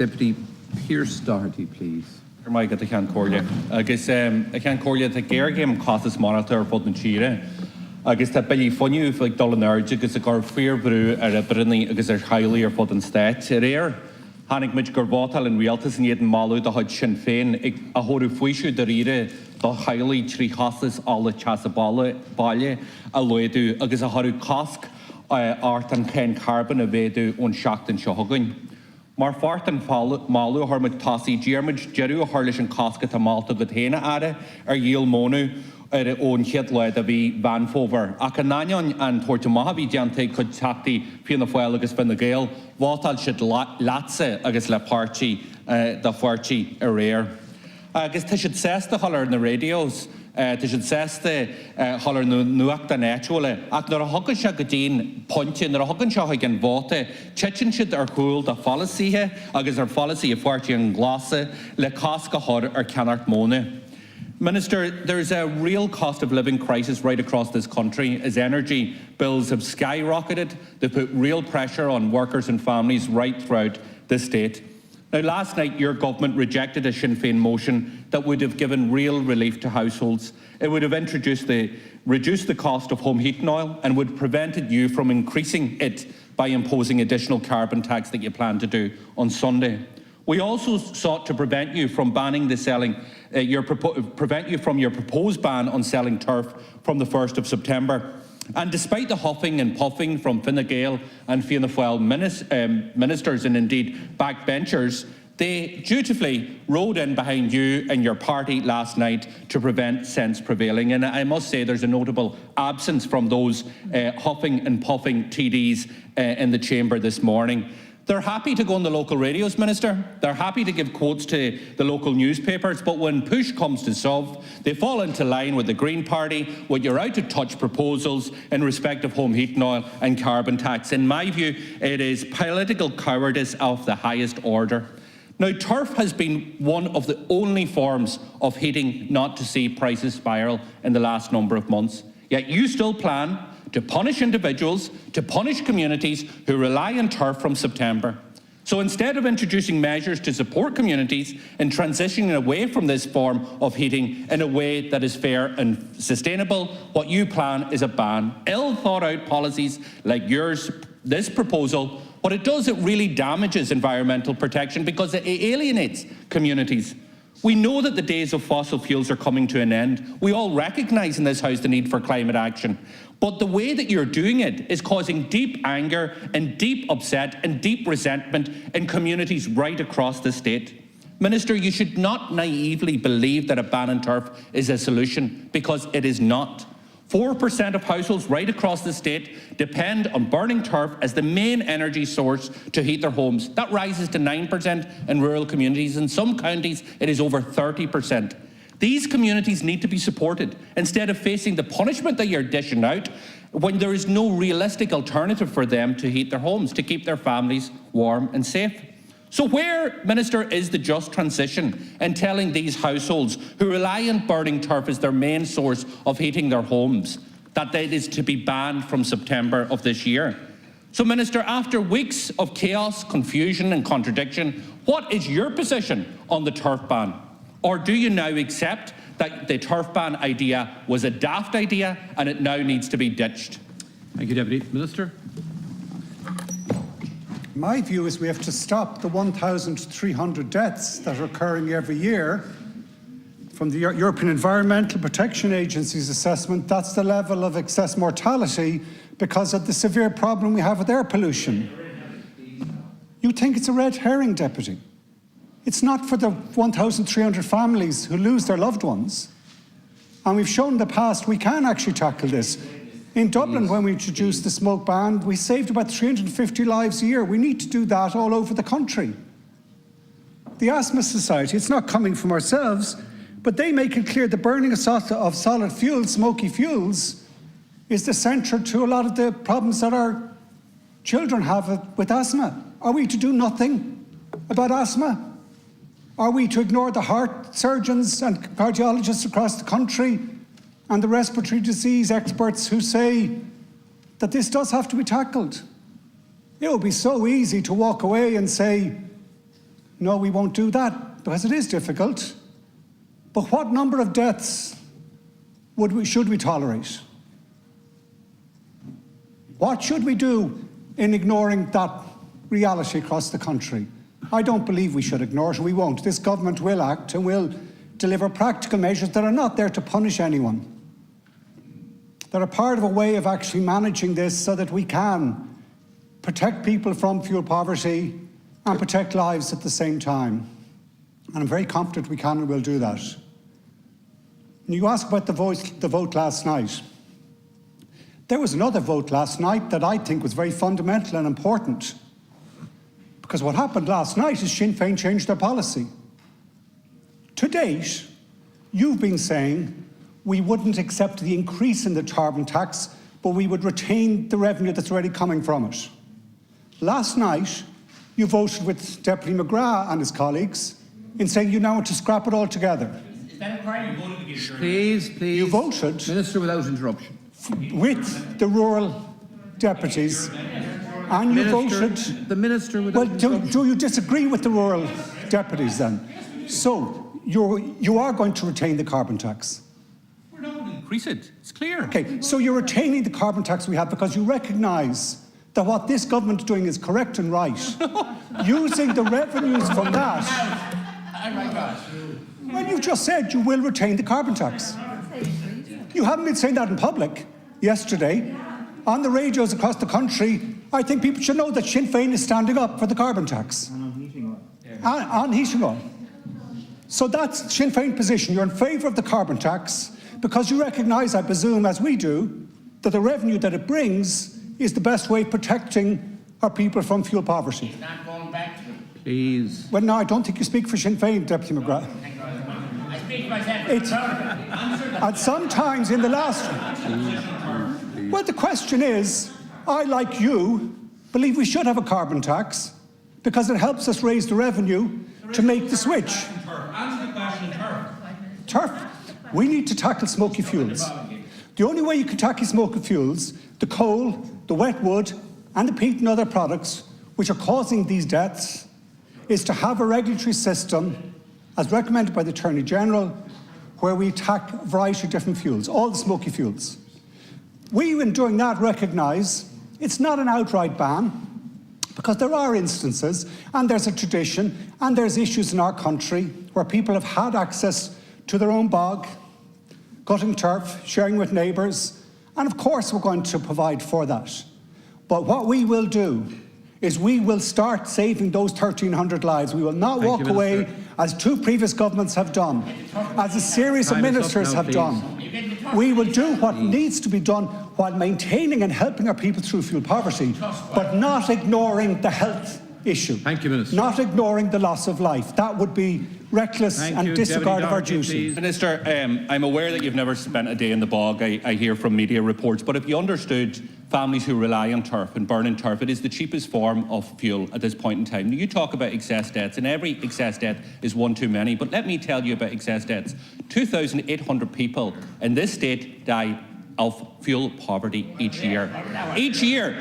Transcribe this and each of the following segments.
Deputy Pearse Doherty, please. I get the can córdia. Agus I can córdia the gear game causes monitor for the chire. Agus the billy funny like dollar agus a gar fear brew a brinny agus highly or for the state rare. Hannig mit gorvotal and realtas and yet malu the hud Sinn Féin a horu fuishu the rire the highly tree hosses all the chasabala balye a loedu agus a haru cask art and ken carbon a vedu on shacht and shogun. Mar fart and malu harmut tasi germage jeru harlish and casket a malta the tena ada yil monu own hit loed a vi van fover. Akananyon and Tortumahavi jante could takti pina foil agus ben the gale. Vatal should latse agus la parchi the farchi a rare. Agus te should sess the holler in the radios. Te should sess the holler nuak the natural. At nor a hogan shagadin pontin nor a hogan shahagan vote. Chechin should are cool the fallacy he agus our fallacy of farchi and glosse le casca hod or canart mone. Minister, there's a real cost of living crisis right across this country as energy bills have skyrocketed. They put real pressure on workers and families right throughout the state. Now, last night, your government rejected a Sinn Féin motion that would have given real relief to households. It would have reduced the cost of home heating oil and would have prevented you from increasing it by imposing additional carbon tax that you plan to do on Sunday. We also sought to prevent you from banning the selling, prevent you from your proposed ban on selling turf from the 1st of September. And despite the huffing and puffing from Fine Gael and Fianna Fáil ministers and indeed backbenchers, they dutifully rode in behind you and your party last night to prevent sense prevailing. And I must say there's a notable absence from those huffing and puffing TDs in the chamber this morning. They're happy to go on the local radios, Minister. They're happy to give quotes to the local newspapers, but when push comes to shove, they fall into line with the Green Party, with your out-of-touch proposals in respect of home heating oil and carbon tax. In my view, it is political cowardice of the highest order. Now, turf has been one of the only forms of heating not to see prices spiral in the last number of months. Yet you still plan to punish individuals, to punish communities who rely on turf from September. So instead of introducing measures to support communities in transitioning away from this form of heating in a way that is fair and sustainable, what you plan is a ban. Ill thought out policies like yours, this proposal, what it does, it really damages environmental protection because it alienates communities. We know that the days of fossil fuels are coming to an end. We all recognise in this House the need for climate action. But the way that you're doing it is causing deep anger and deep upset and deep resentment in communities right across the state. Minister, you should not naively believe that a ban on turf is a solution, because it is not. 4% of households right across the state depend on burning turf as the main energy source to heat their homes. That rises to 9% in rural communities. In some counties, it is over 30%. These communities need to be supported instead of facing the punishment that you're dishing out when there is no realistic alternative for them to heat their homes, to keep their families warm and safe. So where, Minister, is the just transition in telling these households who rely on burning turf as their main source of heating their homes that it is to be banned from September of this year? So, Minister, after weeks of chaos, confusion and contradiction, what is your position on the turf ban? Or do you now accept that the turf ban idea was a daft idea and it now needs to be ditched? Thank you, Deputy Minister. My view is we have to stop the 1,300 deaths that are occurring every year. From the European Environmental Protection Agency's assessment, that's the level of excess mortality because of the severe problem we have with air pollution. You think it's a red herring, Deputy? It's not for the 1,300 families who lose their loved ones. And we've shown in the past we can actually tackle this. In Dublin, when we introduced the smoke ban, we saved about 350 lives a year. We need to do that all over the country. The Asthma Society, it's not coming from ourselves, but they make it clear the burning of solid fuels, smoky fuels, is the centre to a lot of the problems that our children have with asthma. Are we to do nothing about asthma? Are we to ignore the heart surgeons and cardiologists across the country and the respiratory disease experts who say that this does have to be tackled? It would be so easy to walk away and say, No, we won't do that because it is difficult. But what number of deaths should we tolerate? What should we do in ignoring that reality across the country? I don't believe we should ignore it, and we won't. This government will act and will deliver practical measures that are not there to punish anyone, that are part of a way of actually managing this so that we can protect people from fuel poverty and protect lives at the same time. And I'm very confident we can and will do that. And you asked about the vote last night. There was another vote last night that I think was very fundamental and important. Because what happened last night is Sinn Féin changed their policy. To date, you've been saying we wouldn't accept the increase in the carbon tax, but we would retain the revenue that's already coming from it. Last night, you voted with Deputy McGrath and his colleagues in saying you now want to scrap it all together. Is that a crime you voted against? Please. You voted Minister, without interruption. with the rural deputies, and you voted. The Minister without Well, interruption. do you disagree with the rural deputies then? So you are going to retain the carbon tax. We're not going to increase it. It's clear. Okay, so you're retaining the carbon tax we have because you recognise that what this government is doing is correct and right. Using the revenues from that. Oh my God. Well, you've just said you will retain the carbon tax. You haven't been saying that in public yesterday. On the radios across the country, I think people should know that Sinn Féin is standing up for the carbon tax. And on heating oil. On heating oil. So that's Sinn Féin position. You're in favour of the carbon tax because you recognise, I presume, as we do, that the revenue that it brings is the best way of protecting our people from fuel poverty. Not going back to them. Please. Well, no, I don't think you speak for Sinn Féin, Deputy McGrath. I speak for myself. And sometimes in the last... Well, the question is, I, like you, believe we should have a carbon tax because it helps us raise the revenue to make the switch. Answer the question, Turf. We need to tackle smoky fuels. The only way you can tackle smoky fuels, the coal, the wet wood, and the peat and other products which are causing these deaths, is to have a regulatory system, as recommended by the Attorney General, where we attack a variety of different fuels, all the smoky fuels. We, in doing that, recognise it's not an outright ban, because there are instances, and there's a tradition, and there's issues in our country where people have had access to their own bog, cutting turf, sharing with neighbours, and of course we're going to provide for that. But what we will do is we will start saving those 1,300 lives. We will not walk away, as two previous governments have done, as a series of ministers have done. We will do what needs to be done while maintaining and helping our people through fuel poverty, but not ignoring the health issue. Thank you, Minister. Not ignoring the loss of life. That would be reckless and disregard of our duty. Minister, I'm aware that you've never spent a day in the bog, I hear from media reports, but if you understood families who rely on turf and burning turf, it is the cheapest form of fuel at this point in time. Now, you talk about excess deaths, and every excess death is one too many, but let me tell you about excess deaths. 2,800 people in this state die of fuel poverty each year. Each year.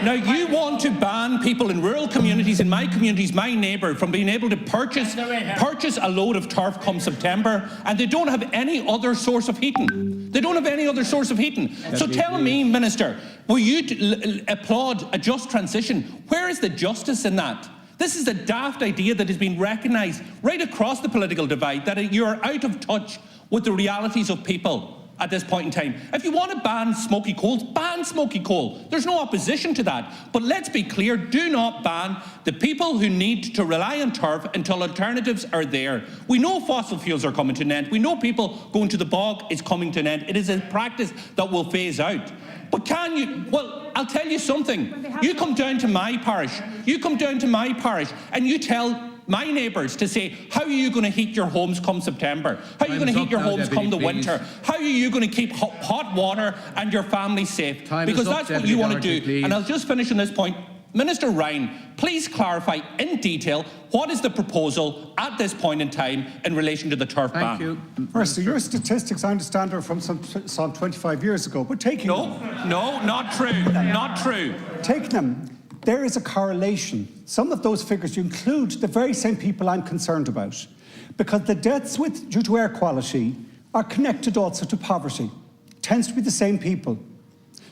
Now, you want to ban people in rural communities, in my communities, my neighbour, from being able to purchase a load of turf come September, and they don't have any other source of heating. They don't have any other source of heating. So tell me, Minister, will you applaud a just transition? Where is the justice in that? This is a daft idea that has been recognised right across the political divide, that you are out of touch with the realities of people at this point in time. If you want to ban smoky coals, ban smoky coal. There's no opposition to that. But let's be clear, do not ban the people who need to rely on turf until alternatives are there. We know fossil fuels are coming to an end. We know people going to the bog is coming to an end. It is a practice that will phase out. But can you, well, I'll tell you something. You come down to my parish, and you tell my neighbours to say, how are you going to heat your homes come September? How are you going to heat your homes come the winter? How are you going to keep hot water and your family safe? Because that's what you want to do. And I'll just finish on this point. Minister Ryan, please clarify in detail what is the proposal at this point in time in relation to the turf ban. Thank you. Firstly, your statistics, I understand, are from some 25 years ago, but taking No, not true. Not true. Take them. there is a correlation. Some of those figures include the very same people I'm concerned about, because the deaths due to air quality are connected also to poverty. Tends to be the same people.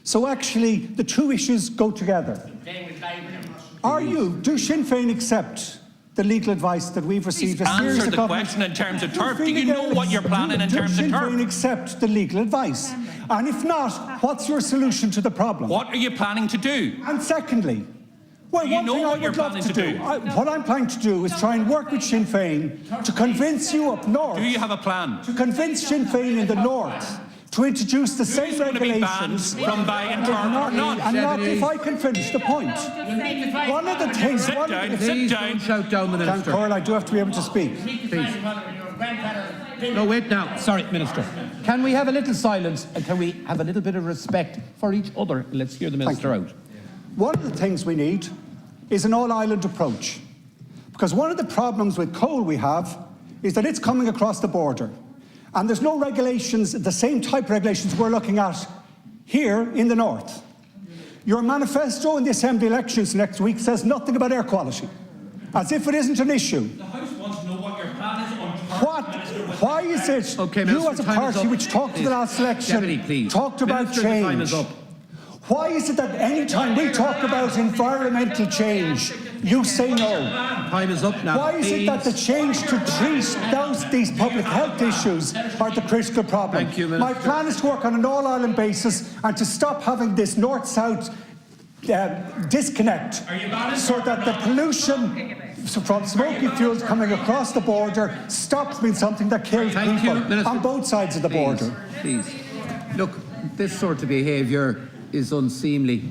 So actually, the two issues go together. Do Sinn Féin accept the legal advice that we've received? Please answer the question in terms of turf. Do you know what you're planning in terms of Sinn turf? Féin accept the legal advice? And if not, what's your solution to the problem? What are you planning to do? And secondly, well, Do you one know thing what I you're would love planning to to do, do? what I'm planning to do is try and work with Sinn Féin to convince you up north. Do you have a plan? To convince Sinn Féin in the north to introduce the same Who's going to be banned regulations. from buying turf or not? And not if I can finish the point. One of the things. Sit down, sit Please down. don't shout down the Minister. Coral, I do have to be able to speak. No, wait now. Sorry, Minister. Can we have a little silence and can we have a little bit of respect for each other? Let's hear the Minister out. One of the things we need is an all-island approach. Because one of the problems with coal we have is that it's coming across the border. And there's no regulations, the same type of regulations we're looking at here in the north. Your manifesto in the Assembly elections next week says nothing about air quality, as if it isn't an issue. The House wants to know what your plan is on turf. Why is it Okay, you Minister, as a time is party up. which talked to the last election, Deputy, please. talked about Minister, the change? time is up. Why is it that any time we talk about environmental change, you say no? Time is up now. Why is it that the change to treat these public health issues are the critical problem? Thank you, Minister. My plan is to work on an all-island basis and to stop having this north-south disconnect so that the pollution from smoky fuels coming across the border stops being something that kills Thank you, people Minister. on both sides of the border. Please. Look, this sort of behaviour is unseemly.